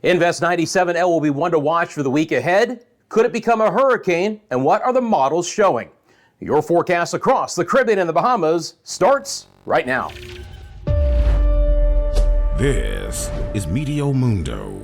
Invest 97L will be one to watch for the week ahead. Could it become a hurricane? And what are the models showing? Your forecast across the Caribbean and the Bahamas starts right now. This is Meteo Mundo.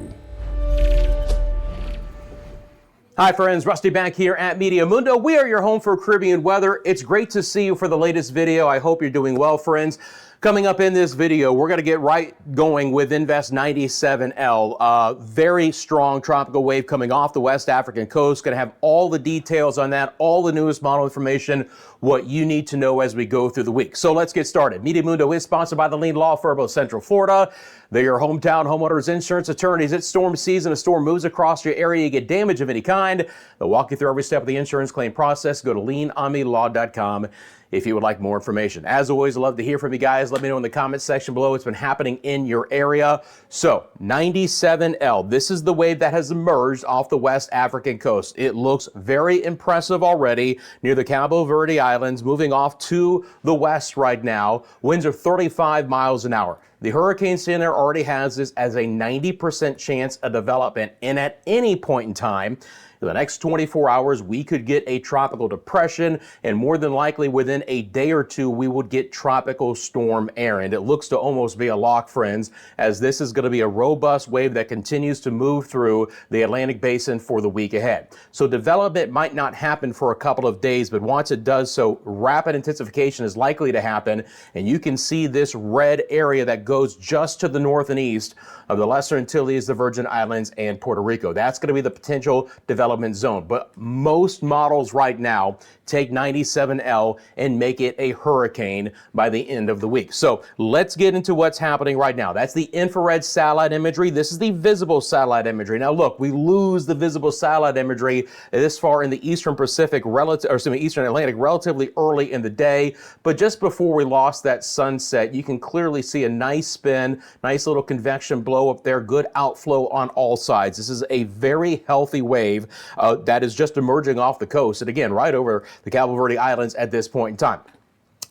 Hi friends, Rusty back here at Meteo Mundo. We are your home for Caribbean weather. It's great to see you for the latest video. I hope you're doing well, friends. Coming up in this video, we're going to get right going with Invest 97L. Very strong tropical wave coming off the West African coast. Going to have all the details on that, all the newest model information, what you need to know as we go through the week. So let's get started. Meteo Mundo is sponsored by the lead law firm of Central Florida. They're your hometown homeowners insurance attorneys. It's storm season. A storm moves across your area. You get damage of any kind. They'll walk you through every step of the insurance claim process. Go to leanonmelaw.com. if you would like more information. As always, I'd love to hear from you guys. Let me know in the comments section below what's been happening in your area. So 97L, this is the wave that has emerged off the West African coast. It looks very impressive already near the Cabo Verde Islands, moving off to the west right now. Winds are 35 miles an hour. The Hurricane Center already has this as a 90% chance of development, and at any point in time, in the next 24 hours, we could get a tropical depression, and more than likely within a day or two, we would get Tropical Storm Erin. It looks to almost be a lock, friends, as this is going to be a robust wave that continues to move through the Atlantic Basin for the week ahead. So development might not happen for a couple of days, but once it does so, rapid intensification is likely to happen, and you can see this red area that goes just to the north and east of the Lesser Antilles, the Virgin Islands, and Puerto Rico. That's going to be the potential development zone. But most models right now take 97L and make it a hurricane by the end of the week. So let's get into what's happening right now. That's the infrared satellite imagery. This is the visible satellite imagery. Now look, we lose the visible satellite imagery this far in the Eastern Pacific, Eastern Atlantic relatively early in the day. But just before we lost that sunset, you can clearly see a nice spin, nice little convection blow up there, good outflow on all sides. This is a very healthy wave that is just emerging off the coast, and again, right over the Cabo Verde Islands at this point in time.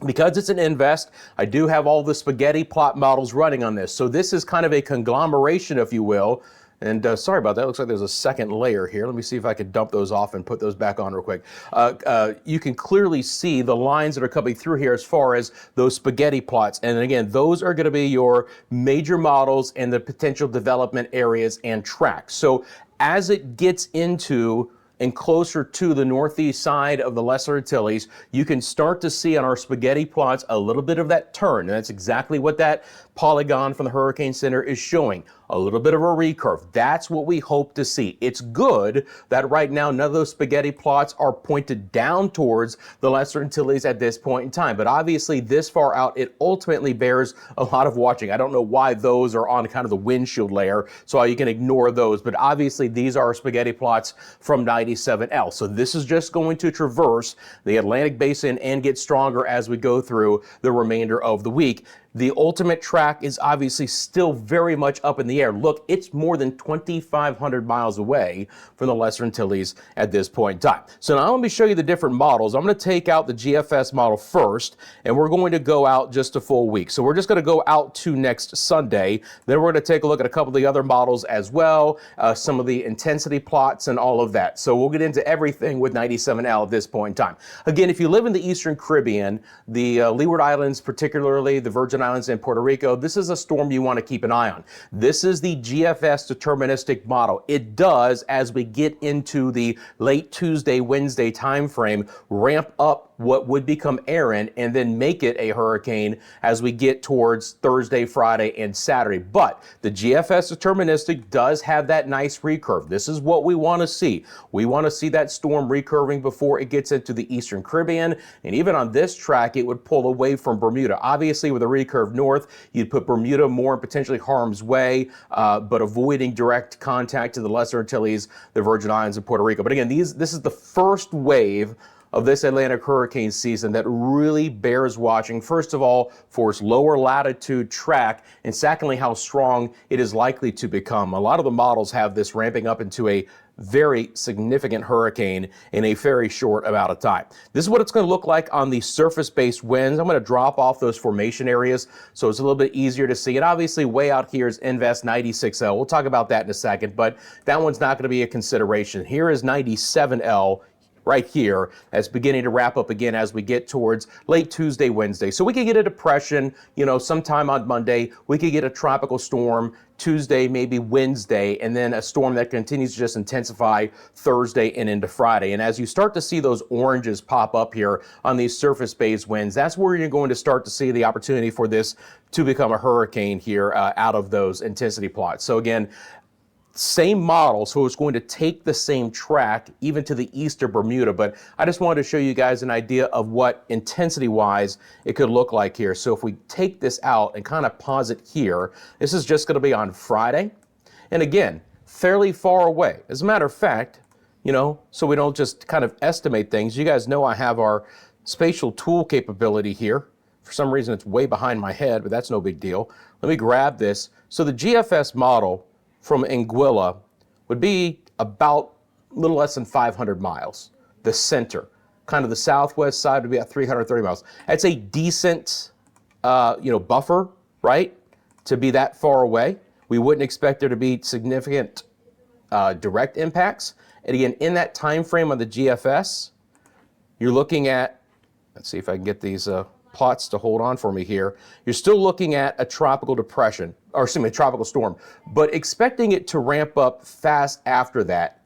Because it's an invest, I do have all the spaghetti plot models running on this. So this is kind of a conglomeration, if you will. And sorry about that. Looks like there's a second layer here. Let me see if I can dump those off and put those back on real quick. You can clearly see the lines that are coming through here as far as those spaghetti plots. And again, those are going to be your major models and the potential development areas and tracks. So as it gets into and closer to the northeast side of the Lesser Antilles, you can start to see on our spaghetti plots a little bit of that turn. And that's exactly what that polygon from the Hurricane Center is showing. A little bit of a recurve. That's what we hope to see. It's good that right now none of those spaghetti plots are pointed down towards the Lesser Antilles at this point in time. But obviously this far out, it ultimately bears a lot of watching. I don't know why those are on kind of the windshield layer, so you can ignore those. But obviously these are spaghetti plots from 97L. So this is just going to traverse the Atlantic Basin and get stronger as we go through the remainder of the week. The ultimate track is obviously still very much up in the air. Look, it's more than 2,500 miles away from the Lesser Antilles at this point in time. So now let me show you the different models. I'm going to take out the GFS model first, and we're going to go out just a full week. So we're just going to go out to next Sunday. Then we're going to take a look at a couple of the other models as well, some of the intensity plots and all of that. So we'll get into everything with 97L at this point in time. Again, if you live in the Eastern Caribbean, the Windward Islands, particularly the Virgin Islands and Puerto Rico, this is a storm you want to keep an eye on. This is the GFS deterministic model. It does, as we get into the late Tuesday, Wednesday timeframe, ramp up what would become Erin and then make it a hurricane as we get towards Thursday, Friday, and Saturday. But the GFS deterministic does have that nice recurve. This is what we want to see. We want to see that storm recurving before it gets into the Eastern Caribbean. And even on this track, it would pull away from Bermuda. Obviously, with a recurve north, you'd put Bermuda more in potentially harm's way, but avoiding direct contact to the Lesser Antilles, the Virgin Islands, and Puerto Rico. But again, this is the first wave of this Atlantic hurricane season that really bears watching. First of all, for its lower latitude track, and secondly, how strong it is likely to become. A lot of the models have this ramping up into a very significant hurricane in a very short amount of time. This is what it's going to look like on the surface-based winds. I'm going to drop off those formation areas so it's a little bit easier to see. And obviously way out here is Invest 96L. We'll talk about that in a second, but that one's not going to be a consideration. Here is 97L right here. That's beginning to wrap up again as we get towards late Tuesday, Wednesday. So we could get a depression, sometime on Monday. We could get a tropical storm Tuesday, maybe Wednesday, and then a storm that continues to just intensify Thursday and into Friday. And as you start to see those oranges pop up here on these surface-based winds, that's where you're going to start to see the opportunity for this to become a hurricane here out of those intensity plots. So again, same model, so it's going to take the same track even to the east of Bermuda, but I just wanted to show you guys an idea of what intensity-wise it could look like here. So if we take this out and kind of pause it here, this is just going to be on Friday, and again, fairly far away. As a matter of fact, so we don't just kind of estimate things, you guys know I have our spatial tool capability here. For some reason, it's way behind my head, but that's no big deal. Let me grab this. So the GFS model from Anguilla would be about a little less than 500 miles. The center, kind of the southwest side, would be at 330 miles. That's a decent, buffer, right? To be that far away. We wouldn't expect there to be significant direct impacts. And again, in that time frame on the GFS, you're looking at, let's see if I can get these plots to hold on for me here. You're still looking at a tropical depression, or excuse me, a tropical storm, but expecting it to ramp up fast after that.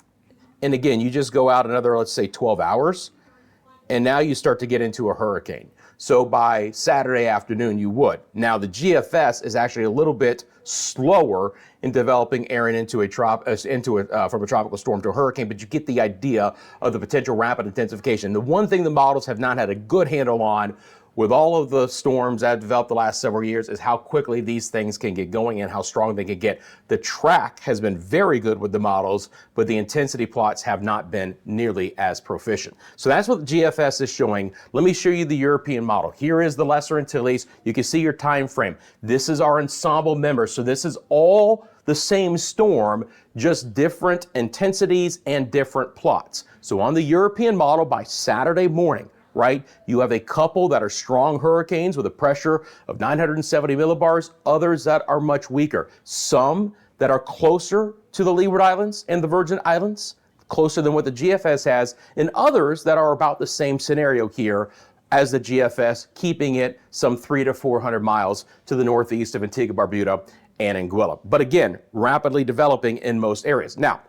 And again, you just go out another, let's say 12 hours, and now you start to get into a hurricane. So by Saturday afternoon, you would. Now the GFS is actually a little bit slower in developing Erin from a tropical storm to a hurricane, but you get the idea of the potential rapid intensification. The one thing the models have not had a good handle on with all of the storms that have developed the last several years is how quickly these things can get going and how strong they can get. The track has been very good with the models, but the intensity plots have not been nearly as proficient. So that's what the GFS is showing. Let me show you the European model. Here is the Lesser Antilles. You can see your time frame. This is our ensemble member. So this is all the same storm, just different intensities and different plots. So on the European model by Saturday morning, right, you have a couple that are strong hurricanes with a pressure of 970 millibars, others that are much weaker. Some that are closer to the Leeward Islands and the Virgin Islands, closer than what the GFS has, and others that are about the same scenario here as the GFS, keeping it some 300 to 400 miles to the northeast of Antigua, Barbuda, and Anguilla. But again, rapidly developing in most areas. Now,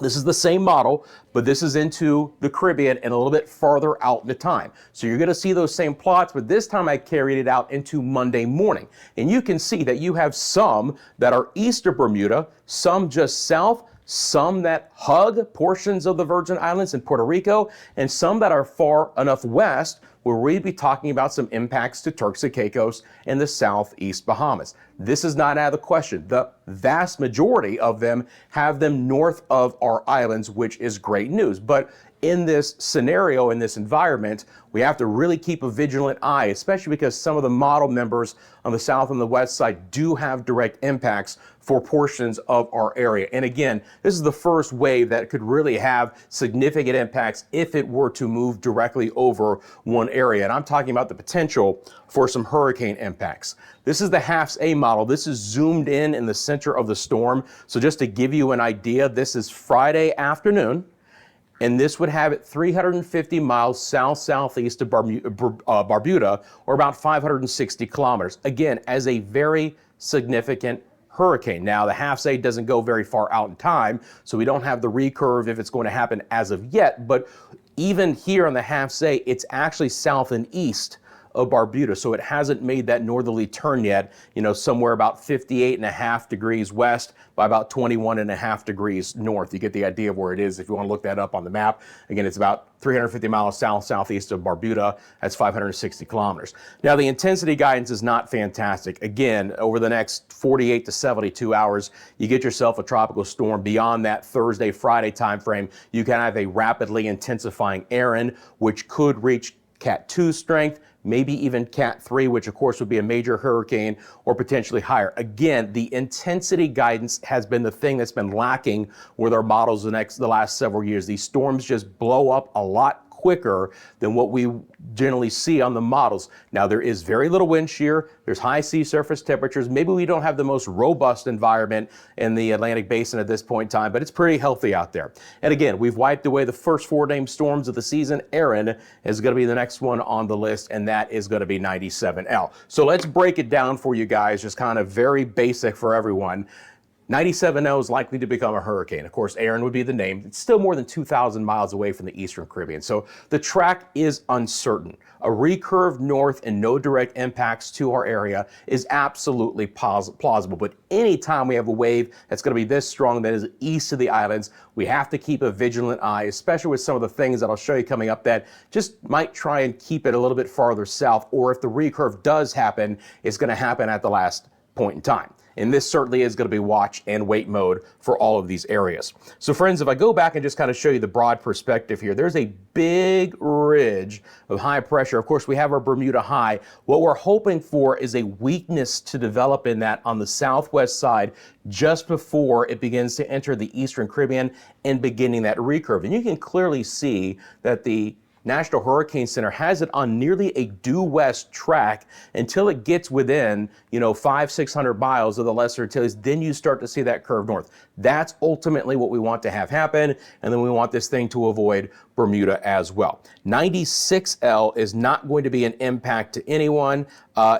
this is the same model, but this is into the Caribbean and a little bit farther out in the time. So you're going to see those same plots, but this time I carried it out into Monday morning. And you can see that you have some that are east of Bermuda, some just south, some that hug portions of the Virgin Islands and Puerto Rico, and some that are far enough west where we'd be talking about some impacts to Turks and Caicos and the southeast Bahamas. This is not out of the question. The vast majority of them have them north of our islands, which is great news. But in this scenario, in this environment, we have to really keep a vigilant eye, especially because some of the model members on the south and the west side do have direct impacts for portions of our area. And again, this is the first wave that could really have significant impacts if it were to move directly over one area. And I'm talking about the potential for some hurricane impacts. This is the HAFS-A model. This is zoomed in the center of the storm. So just to give you an idea, this is Friday afternoon, and this would have it 350 miles south-southeast of Barbuda, or about 560 kilometers. Again, as a very significant hurricane. Now, the HAFS-A doesn't go very far out in time, so we don't have the recurve if it's going to happen as of yet, but even here on the HAFS-A, it's actually south and east of Barbuda, so it hasn't made that northerly turn yet, somewhere about 58.5 degrees west by about 21.5 degrees north. You get the idea of where it is if you want to look that up on the map. Again, it's about 350 miles southeast of Barbuda. That's 560 kilometers. Now, the intensity guidance is not fantastic. Again, over the next 48 to 72 hours, you get yourself a tropical storm. Beyond that Thursday, Friday timeframe, you can have a rapidly intensifying Erin, which could reach Cat 2 strength, maybe even Cat 3, which of course would be a major hurricane or potentially higher. Again, the intensity guidance has been the thing that's been lacking with our models the last several years. These storms just blow up a lot quicker than what we generally see on the models. Now, there is very little wind shear. There's high sea surface temperatures. Maybe we don't have the most robust environment in the Atlantic Basin at this point in time, but it's pretty healthy out there. And again, we've wiped away the first 4 named storms of the season. Erin is going to be the next one on the list, and that is going to be 97L. So let's break it down for you guys, just kind of very basic for everyone. 97L is likely to become a hurricane. Of course, Erin would be the name. It's still more than 2,000 miles away from the Eastern Caribbean, so the track is uncertain. A recurve north and no direct impacts to our area is absolutely plausible, but anytime we have a wave that's going to be this strong that is east of the islands, we have to keep a vigilant eye, especially with some of the things that I'll show you coming up that just might try and keep it a little bit farther south, or if the recurve does happen, it's going to happen at the last point in time. And this certainly is going to be watch and wait mode for all of these areas. So friends, if I go back and just kind of show you the broad perspective here, there's a big ridge of high pressure. Of course, we have our Bermuda High. What we're hoping for is a weakness to develop in that on the southwest side just before it begins to enter the Eastern Caribbean and beginning that recurve. And you can clearly see that the National Hurricane Center has it on nearly a due west track until it gets within, 500-600 miles of the Lesser Antilles. Then you start to see that curve north. That's ultimately what we want to have happen. And then we want this thing to avoid Bermuda as well. 96L is not going to be an impact to anyone.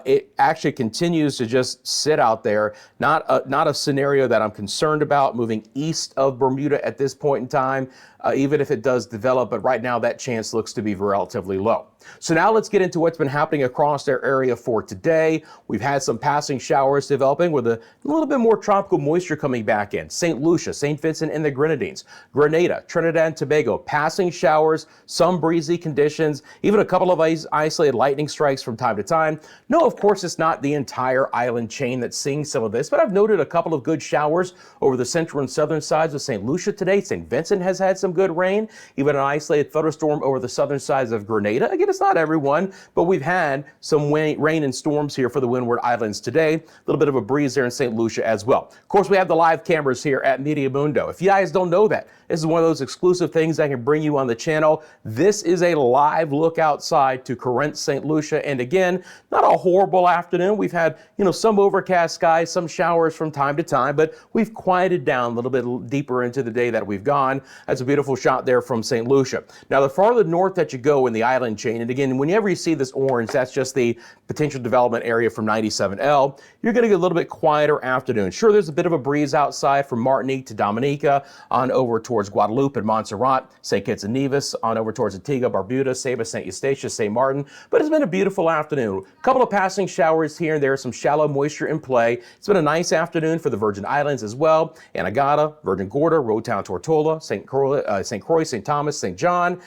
It actually continues to just sit out there. Not a scenario that I'm concerned about moving east of Bermuda at this point in time, even if it does develop. But right now that chance looks to be relatively low. So now let's get into what's been happening across our area for today. We've had some passing showers developing with a little bit more tropical moisture coming back in. St. Lucia, St. Vincent and the Grenadines, Grenada, Trinidad and Tobago, passing showers, some breezy conditions, even a couple of isolated lightning strikes from time to time. No, of course, it's not the entire island chain that's seeing some of this, but I've noted a couple of good showers over the central and southern sides of St. Lucia today. St. Vincent has had some good rain, even an isolated thunderstorm over the southern sides of Grenada. Again, it's not everyone, but we've had some rain and storms here for the Windward Islands today. A little bit of a breeze there in St. Lucia as well. Of course, we have the live cameras here at Meteo Mundo. If you guys don't know that, this is one of those exclusive things I can bring you on the channel. This is a live look outside to Corinth, St. Lucia. And again, not a horrible afternoon. We've had, some overcast skies, some showers from time to time, but we've quieted down a little bit deeper into the day that we've gone. That's a beautiful shot there from St. Lucia. Now, the farther north that you go in the island chain, and again, whenever you see this orange, that's just the potential development area from 97L, you're going to get a little bit quieter afternoon. Sure, there's a bit of a breeze outside from Martinique to Dominica on over towards Guadeloupe and Montserrat, St. Kitts and Nevis, on over towards Antigua, Barbuda, Saba, St. Eustatius, St. Martin. But it's been a beautiful afternoon. A couple of passing showers here and there, some shallow moisture in play. It's been a nice afternoon for the Virgin Islands as well. Anegada, Virgin Gorda, Rotown, Tortola, St. Croix, St. Thomas, St. John.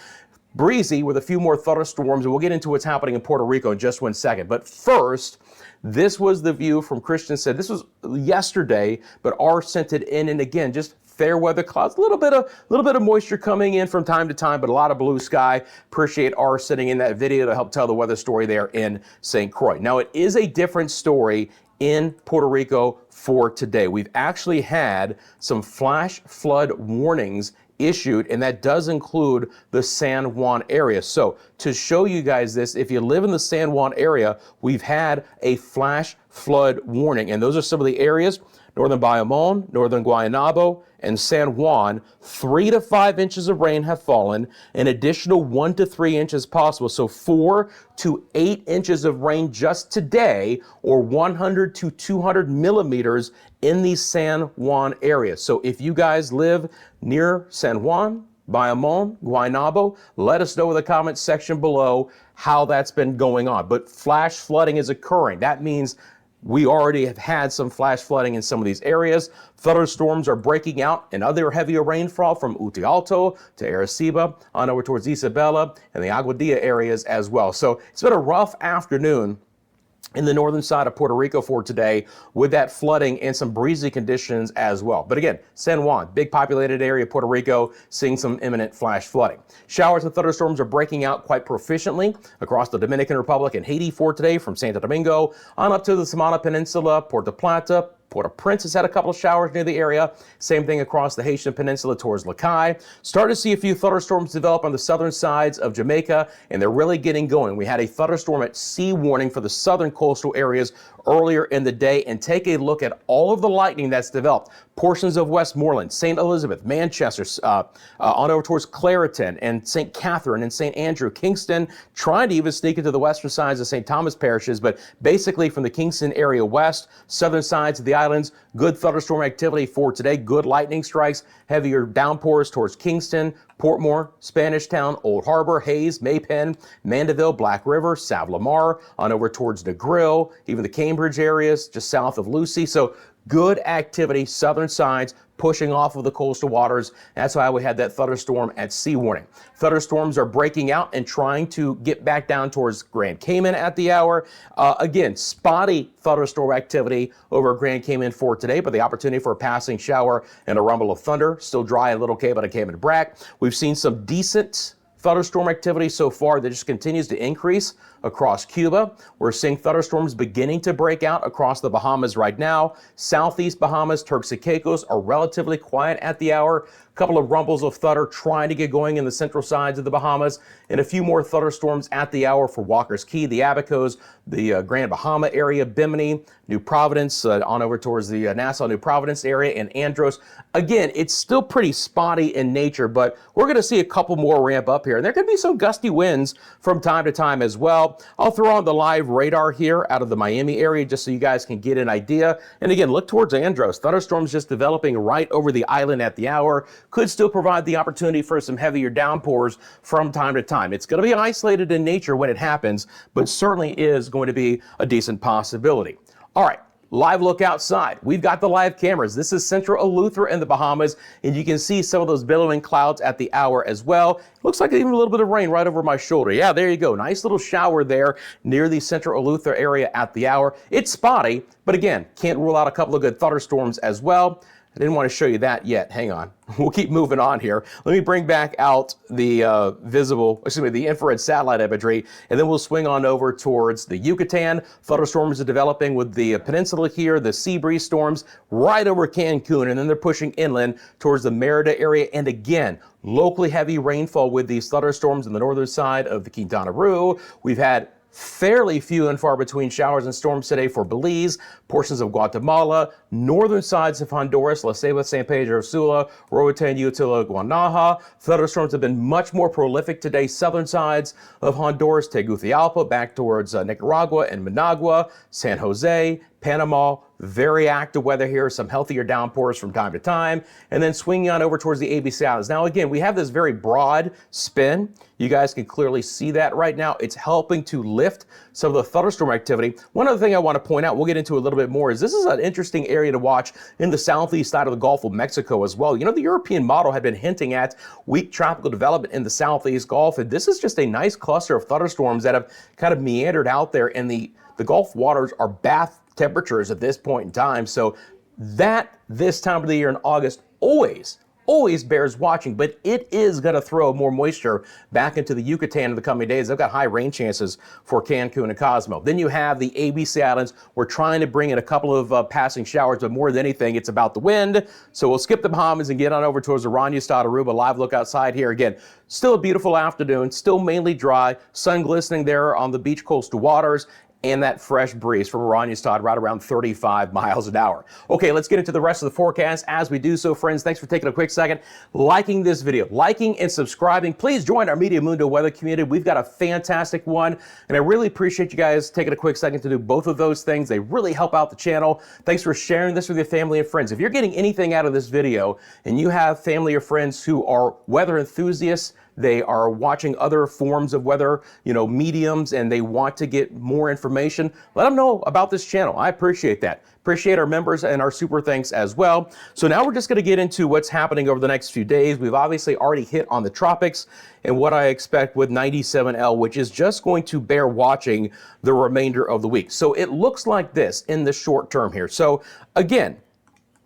Breezy with a few more thunderstorms, and we'll get into what's happening in Puerto Rico in just one second. But first, this was the view from Christiansted. This was yesterday, but R sent it in, and again, just fair weather clouds, a little bit of moisture coming in from time to time, but a lot of blue sky. Appreciate R sitting in that video to help tell the weather story there in St. Croix. Now, it is a different story in Puerto Rico for today. We've actually had some flash flood warnings issued, and that does include the San Juan area. So to show you guys this, if you live in the San Juan area, we've had a flash flood warning, and those are some of the areas: Northern Bayamon, Northern Guaynabo, and San Juan. 3 to 5 inches of rain have fallen, an additional 1 to 3 inches possible. So 4 to 8 inches of rain just today, or 100 to 200 millimeters in the San Juan area. So if you guys live near San Juan, Bayamon, Guaynabo. Let us know in the comments section below how that's been going on. But flash flooding is occurring. That means we already have had some flash flooding in some of these areas. Thunderstorms are breaking out and other heavier rainfall from Uti Alto to Arecibo on over towards Isabela and the Aguadilla areas as well. So it's been a rough afternoon in the northern side of Puerto Rico for today with that flooding and some breezy conditions as well. But again, San Juan, big populated area of Puerto Rico, seeing some imminent flash flooding. Showers and thunderstorms are breaking out quite proficiently across the Dominican Republic and Haiti for today from Santo Domingo on up to the Samana Peninsula, Puerto Plata. Port-au-Prince has had a couple of showers near the area. Same thing across the Haitian Peninsula towards Lacaille. Starting to see a few thunderstorms develop on the southern sides of Jamaica, and they're really getting going. We had a thunderstorm at sea warning for the southern coastal areas earlier in the day, and take a look at all of the lightning that's developed. Portions of Westmoreland, St. Elizabeth, Manchester, on over towards Clareton and St. Catherine and St. Andrew, Kingston, trying to even sneak into the western sides of St. Thomas parishes, but basically from the Kingston area west, southern sides of the islands, good thunderstorm activity for today, good lightning strikes, heavier downpours towards Kingston, Portmore, Spanish Town, Old Harbor, Hayes, Maypen, Mandeville, Black River, Savlamar, on over towards Negril, even the Cambridge areas, just south of Lucy. So good activity, southern sides, pushing off of the coastal waters. That's why we had that thunderstorm at sea warning. Thunderstorms are breaking out and trying to get back down towards Grand Cayman at the hour. Again, spotty thunderstorm activity over Grand Cayman for today, but the opportunity for a passing shower and a rumble of thunder. Still dry in Little Cayman and Cayman Brac. We've seen some decent thunderstorm activity so far that just continues to increase across Cuba. We're seeing thunderstorms beginning to break out across the Bahamas right now. Southeast Bahamas, Turks and Caicos are relatively quiet at the hour. A couple of rumbles of thunder trying to get going in the central sides of the Bahamas, and a few more thunderstorms at the hour for Walker's Key, the Abacos, the Grand Bahama area, Bimini, New Providence, on over towards the Nassau, New Providence area, and Andros. Again, it's still pretty spotty in nature, but we're going to see a couple more ramp up here, and there could be some gusty winds from time to time as well. I'll throw on the live radar here out of the Miami area just so you guys can get an idea. And again, look towards Andros. Thunderstorms just developing right over the island at the hour. Could still provide the opportunity for some heavier downpours from time to time. It's going to be isolated in nature when it happens, but certainly is going to be a decent possibility. All right. Live look outside. We've got the live cameras. This is central Eleuthera in the Bahamas, and you can see some of those billowing clouds at the hour as well. Looks like even a little bit of rain right over my shoulder. Yeah, there you go. Nice little shower there near the central Eleuthera area at the hour. It's spotty, but again, can't rule out a couple of good thunderstorms as well. I didn't want to show you that yet. Hang on. We'll keep moving on here. Let me bring back out the the infrared satellite imagery, and then we'll swing on over towards the Yucatan. Thunderstorms are developing with the peninsula here, the sea breeze storms right over Cancun, and then they're pushing inland towards the Merida area. And again, locally heavy rainfall with these thunderstorms on the northern side of the Quintana Roo. We've had fairly few and far between showers and storms today for Belize, portions of Guatemala, northern sides of Honduras, La Ceiba, San Pedro Sula, Roatan, Utila, Guanaja. Thunderstorms have been much more prolific today. Southern sides of Honduras, Tegucigalpa, back towards Nicaragua and Managua, San Jose, Panama. Very active weather here, some healthier downpours from time to time, and then swinging on over towards the ABC Islands. Now again, we have this very broad spin. You guys can clearly see that right now. It's helping to lift some of the thunderstorm activity. One other thing I want to point out, we'll get into a little bit more, is this is an interesting area to watch in the southeast side of the Gulf of Mexico as well. You know, the European model had been hinting at weak tropical development in the southeast Gulf, and this is just a nice cluster of thunderstorms that have kind of meandered out there, and the Gulf waters are bath temperatures at this point in time. So that this time of the year in August always bears watching, but it is going to throw more moisture back into the Yucatan in the coming days. They've got high rain chances for Cancun and Cozumel. Then you have the ABC Islands. We're trying to bring in a couple of passing showers, but more than anything, it's about the wind. So we'll skip the Bahamas and get on over towards Oranjestad, Aruba. Live look outside here. Again, still a beautiful afternoon, still mainly dry, sun glistening there on the beach coastal waters. and that fresh breeze from Oranjestad right around 35 miles an hour. Okay, let's get into the rest of the forecast. As we do so, friends, thanks for taking a quick second, liking this video, liking and subscribing. Please join our Meteo Mundo weather community. We've got a fantastic one, and I really appreciate you guys taking a quick second to do both of those things. They really help out the channel. Thanks for sharing this with your family and friends. If you're getting anything out of this video and you have family or friends who are weather enthusiasts, they are watching other forms of weather, mediums, and they want to get more information, let them know about this channel. I appreciate that. Appreciate our members and our super thanks as well. So now we're just going to get into what's happening over the next few days. We've obviously already hit on the tropics and what I expect with 97L, which is just going to bear watching the remainder of the week. So it looks like this in the short term here. So again,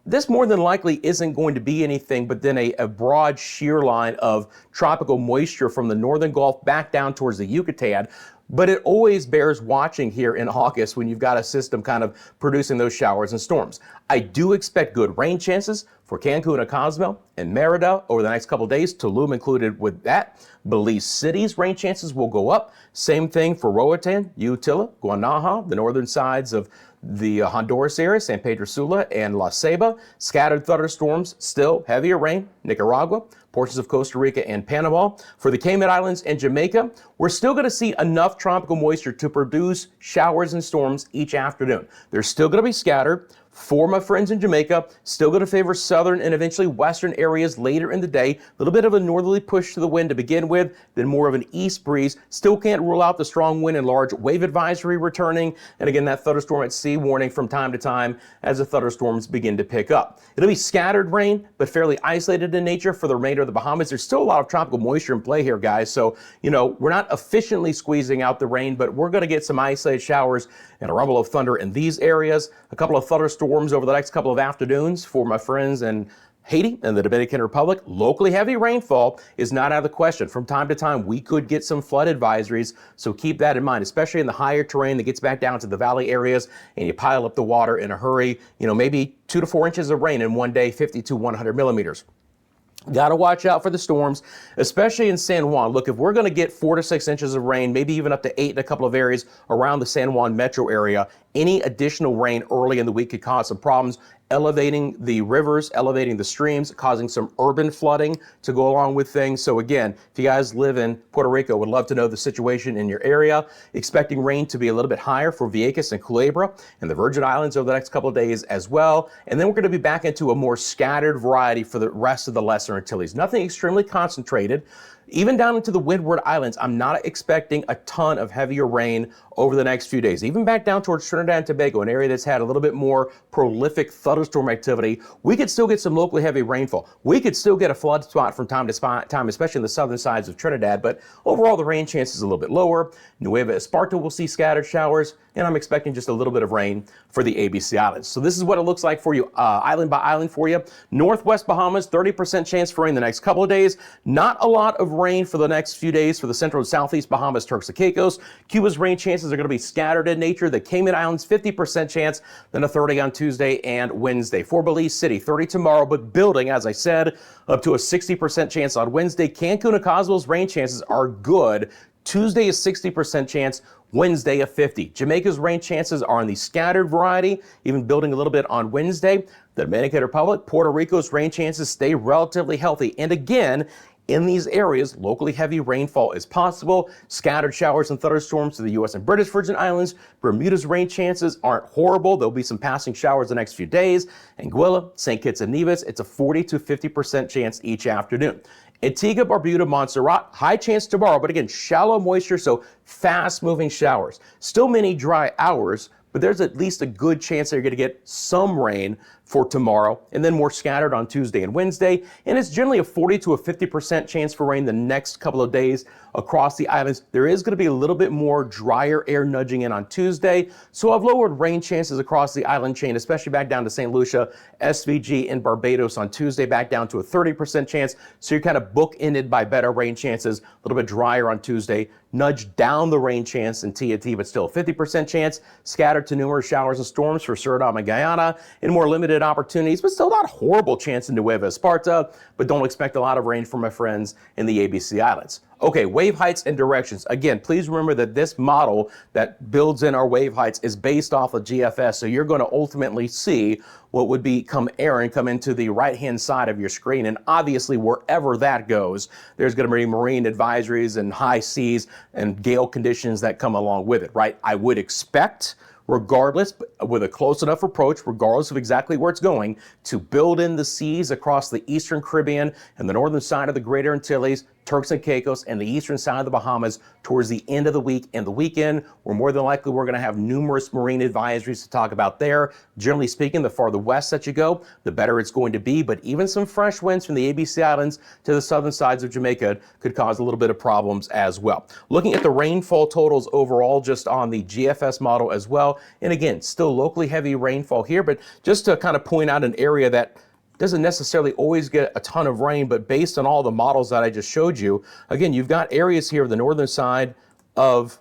this more than likely isn't going to be anything but then a broad shear line of tropical moisture from the northern Gulf back down towards the Yucatan. But it always bears watching here in August when you've got a system kind of producing those showers and storms. I do expect good rain chances for Cancun and Cozumel and Merida over the next couple of days, Tulum included with that. Belize City's rain chances will go up. Same thing for Roatan, Utila, Guanaja, the northern sides of the Honduras area, San Pedro Sula and La Ceiba. Scattered thunderstorms, still heavier rain, Nicaragua, portions of Costa Rica and Panama. For the Cayman Islands and Jamaica, we're still going to see enough tropical moisture to produce showers and storms each afternoon. They're still going to be scattered. For my friends in Jamaica, still going to favor southern and eventually western areas later in the day. A little bit of a northerly push to the wind to begin with, then more of an east breeze. Still can't rule out the strong wind and large wave advisory returning. And again, that thunderstorm at sea warning from time to time as the thunderstorms begin to pick up. It'll be scattered rain, but fairly isolated in nature for the remainder of the Bahamas. There's still a lot of tropical moisture in play here, guys. So, we're not efficiently squeezing out the rain, but we're going to get some isolated showers and a rumble of thunder in these areas. A couple of thunderstorms over the next couple of afternoons for my friends in Haiti and the Dominican Republic. Locally heavy rainfall is not out of the question. From time to time, we could get some flood advisories, so keep that in mind, especially in the higher terrain that gets back down to the valley areas and you pile up the water in a hurry. Maybe 2 to 4 inches of rain in one day, 50 to 100 millimeters. Got to watch out for the storms, especially in San Juan. Look, if we're going to get 4 to 6 inches of rain, maybe even up to 8 in a couple of areas around the San Juan metro area, any additional rain early in the week could cause some problems, elevating the rivers, elevating the streams, causing some urban flooding to go along with things. So again, if you guys live in Puerto Rico, would love to know the situation in your area. Expecting rain to be a little bit higher for Vieques and Culebra and the Virgin Islands over the next couple of days as well. And then we're going to be back into a more scattered variety for the rest of the Lesser Antilles. Nothing extremely concentrated. Even down into the Windward Islands, I'm not expecting a ton of heavier rain over the next few days. Even back down towards Trinidad and Tobago, an area that's had a little bit more prolific thunderstorm activity, we could still get some locally heavy rainfall. We could still get a flood spot from time to time, especially in the southern sides of Trinidad, but overall the rain chance is a little bit lower. Nueva Esparta will see scattered showers, and I'm expecting just a little bit of rain for the ABC Islands. So this is what it looks like for you, island by island for you. Northwest Bahamas, 30% chance for rain the next couple of days. Not a lot of rain for the next few days for the central and southeast Bahamas, Turks and Caicos. Cuba's rain chances are going to be scattered in nature. The Cayman Islands, 50% chance, then a 30 on Tuesday and Wednesday. For Belize City, 30 tomorrow, but building, as I said, up to a 60% chance on Wednesday. Cancun and Cozumela's rain chances are good. Tuesday is 60% chance, Wednesday a 50. Jamaica's rain chances are on the scattered variety, even building a little bit on Wednesday. The Dominican Republic, Puerto Rico's rain chances stay relatively healthy. And again, in these areas, locally heavy rainfall is possible. Scattered showers and thunderstorms to the U.S. and British Virgin Islands. Bermuda's rain chances aren't horrible. There'll be some passing showers the next few days. Anguilla, St. Kitts and Nevis, it's a 40 to 50% chance each afternoon. Antigua, Barbuda, Montserrat, high chance tomorrow, but again, shallow moisture, so fast-moving showers. Still many dry hours, but there's at least a good chance that you're going to get some rain for tomorrow, and then more scattered on Tuesday and Wednesday. And it's generally a 40 to a 50% chance for rain the next couple of days across the islands. There is going to be a little bit more drier air nudging in on Tuesday, so I've lowered rain chances across the island chain, especially back down to St. Lucia, SVG, and Barbados on Tuesday, back down to a 30% chance. So you're kind of bookended by better rain chances, a little bit drier on Tuesday, nudge down the rain chance in TNT, but still a 50% chance. Scattered to numerous showers and storms for Suriname and Guyana, and more limited limited opportunities, but still not horrible chance in Nueva Esparta, but don't expect a lot of rain from my friends in the ABC Islands. Okay, wave heights and directions. Again, please remember that this model that builds in our wave heights is based off of GFS, so you're going to ultimately see what would become Erin come into the right-hand side of your screen, and obviously wherever that goes, there's going to be marine advisories and high seas and gale conditions that come along with it, right? I would expect, regardless, with a close enough approach, regardless of exactly where it's going, to build in the seas across the eastern Caribbean and the northern side of the Greater Antilles, Turks and Caicos, and the eastern side of the Bahamas towards the end of the week and the weekend, where more than likely we're going to have numerous marine advisories to talk about there. Generally speaking, the farther west that you go, the better it's going to be, but even some fresh winds from the ABC Islands to the southern sides of Jamaica could cause a little bit of problems as well. Looking at the rainfall totals overall, just on the GFS model as well, and again, still locally heavy rainfall here, but just to kind of point out an area that doesn't necessarily always get a ton of rain, but based on all the models that I just showed you, again, you've got areas here on the northern side of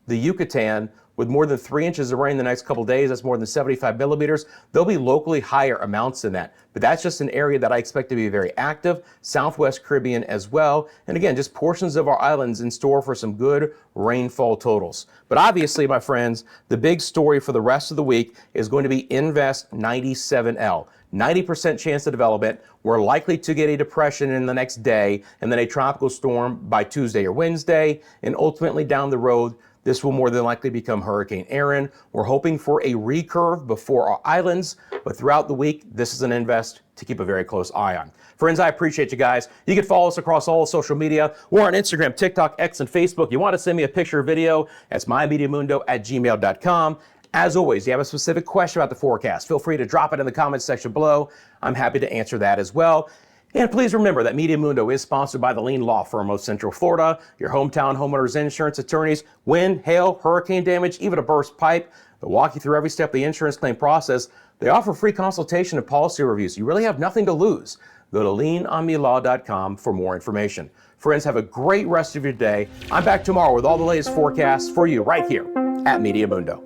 the Yucatan with more than 3 inches of rain the next couple days. That's more than 75 millimeters. There'll be locally higher amounts than that, but that's just an area that I expect to be very active. Southwest Caribbean as well. And again, just portions of our islands in store for some good rainfall totals. But obviously, my friends, the big story for the rest of the week is going to be Invest 97L. 90% chance of development. We're likely to get a depression in the next day and then a tropical storm by Tuesday or Wednesday. And ultimately down the road, this will more than likely become Hurricane Erin. We're hoping for a recurve before our islands, but throughout the week, this is an invest to keep a very close eye on. Friends, I appreciate you guys. You can follow us across all social media. We're on Instagram, TikTok, X, and Facebook. You want to send me a picture or video, that's mymediamundo@gmail.com. As always, you have a specific question about the forecast, feel free to drop it in the comments section below. I'm happy to answer that as well. And please remember that Meteo Mundo is sponsored by the Lean Law Firm of Central Florida, your hometown homeowners insurance attorneys. Wind, hail, hurricane damage, even a burst pipe. They'll walk you through every step of the insurance claim process. They offer free consultation and policy reviews. You really have nothing to lose. Go to leanonmelaw.com for more information. Friends, have a great rest of your day. I'm back tomorrow with all the latest forecasts for you right here at Meteo Mundo.